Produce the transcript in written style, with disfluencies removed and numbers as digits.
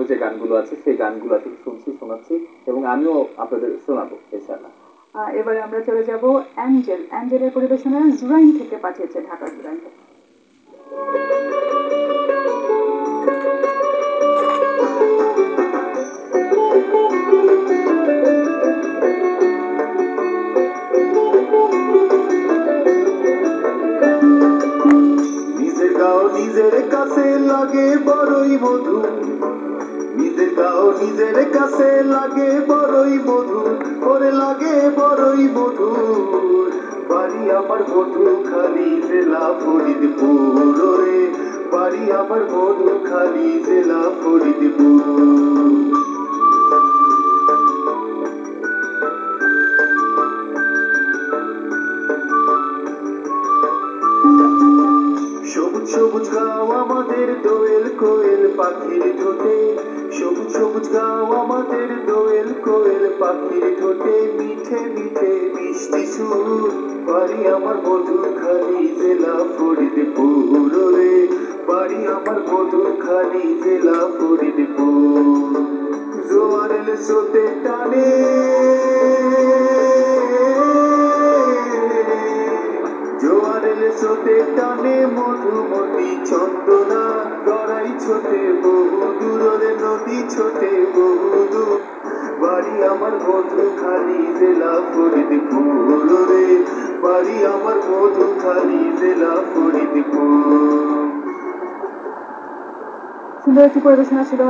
যে গানগুলো আছে সেই গানগুলো আসলে শুনছি, শোনাচ্ছি এবং আমিও আপনাদের শোনাবো ইনশাআল্লাহ। এবারে আমরা চলে যাব অ্যাঞ্জেল। অ্যাঞ্জেলের পরিবেশনা জুরাইন থেকে পাঠিয়েছে, ঢাকার জুরাইন থেকে। নিজের গাও নিজের কাছে লাগে বড়ই মধু, নিজের গাও নিজের কাছে লাগে বড়ই মধু, করে লাগে বড়ই মধু। বাড়ি আমার মধু খালি জেলা ফরিদপুর রে, বাড়ি আমার মধু খালি জেলা ফরিদপুর। সবুজ সবুজ গাও আমাদের দোয়েল কোয়েল পাখির ঠোঁটে, সবুজ সবুজ গাও আমাদের দোয়েল কোয়েল পাখির ঠোঁটে, মিঠে মিঠে মিষ্টি সুর। বাড়ি আমার মধুখালী জেলা ফরিদপুর রে, বাড়ি আমার মধুখালী জেলা ফরিদপুর। জোয়ার এলে স্রোতে টানে, জোয়ার এলে স্রোতে টানে মধুমতি চন্দনা, গড়াই ছোটে বহু দূরে নদী ছোটে বহু দূর। বাড়ি আমার মধুখালী জেলা ফরিদপুর রে, বাড়ি আমার মধুখালী জেলা ফরিদপুর। সুন্দর একটি পরিবেশনা ছিল